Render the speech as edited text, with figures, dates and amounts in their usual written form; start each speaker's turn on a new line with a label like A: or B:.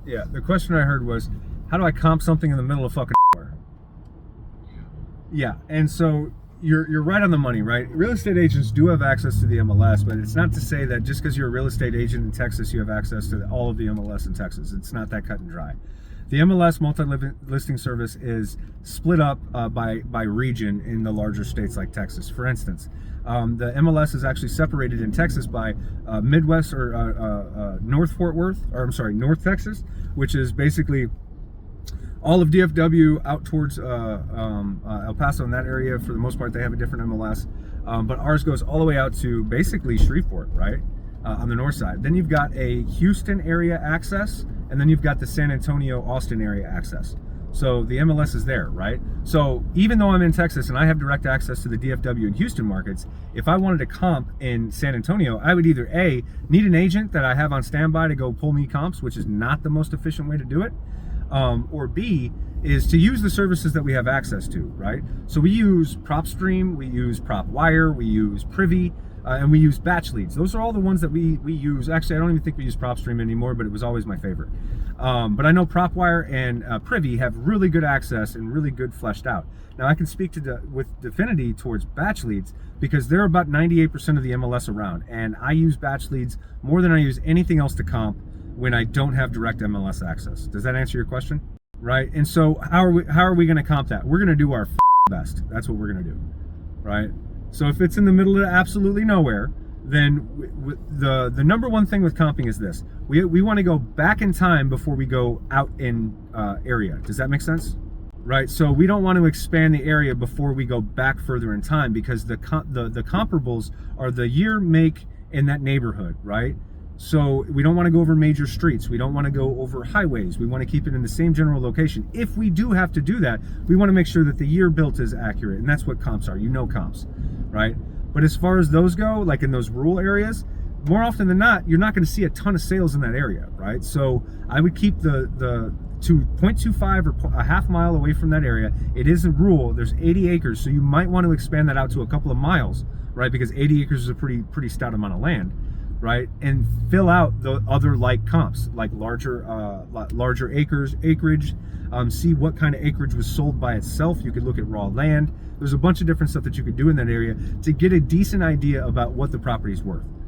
A: Yeah, the question I heard was, how do I comp something in the middle of fucking nowhere? Yeah, and so you're right on the money, right? Real estate agents do have access to the MLS, but it's not to say that just because you're a real estate agent in Texas, you have access to all of the MLS in Texas. It's not that cut and dry. The MLS multi-listing service is split up by region in the larger states like Texas. For instance, the MLS is actually separated in Texas by Midwest or North Fort Worth, or I'm sorry, North Texas, which is basically all of DFW out towards El Paso in that area. For the most part, they have a different MLS, but ours goes all the way out to basically Shreveport, right, on the north side. Then you've got a Houston area access, and then you've got the San Antonio, Austin area access. So the MLS is there, right? So even though I'm in Texas and I have direct access to the DFW and Houston markets, if I wanted to comp in San Antonio, I would either A, need an agent that I have on standby to go pull me comps, which is not the most efficient way to do it, or B, is to use the services that we have access to, right? So we use PropStream, we use PropWire, we use Privy, and we use BatchLeads. Those are all the ones that we use. Actually, I don't even think we use PropStream anymore, but it was always my favorite. But I know PropWire and Privy have really good access and really good fleshed out. Now I can speak to with Definity towards BatchLeads because they're about 98% of the MLS around, and I use BatchLeads more than I use anything else to comp when I don't have direct MLS access. Does that answer your question? Right? And so how are we going to comp that? We're going to do our best. That's what we're going to do, right? So if it's in the middle of absolutely nowhere, then the number one thing with comping is this: we want to go back in time before we go out in area. Does that make sense? Right. So we don't want to expand the area before we go back further in time, because the comparables are the year, make, in that neighborhood, right? So we don't want to go over major streets. We don't want to go over highways. We want to keep it in the same general location. If we do have to do that, we want to make sure that the year built is accurate. And that's what comps are. You know comps, right? But as far as those go, like in those rural areas, more often than not, you're not going to see a ton of sales in that area, right? So I would keep the to 0.25 or a half mile away from that area. It is a rural. There's 80 acres, so you might want to expand that out to a couple of miles, right? Because 80 acres is a pretty stout amount of land, right? And fill out the other like comps, like larger acreage. See what kind of acreage was sold by itself. You could look at raw land. There's a bunch of different stuff that you could do in that area to get a decent idea about what the property's worth.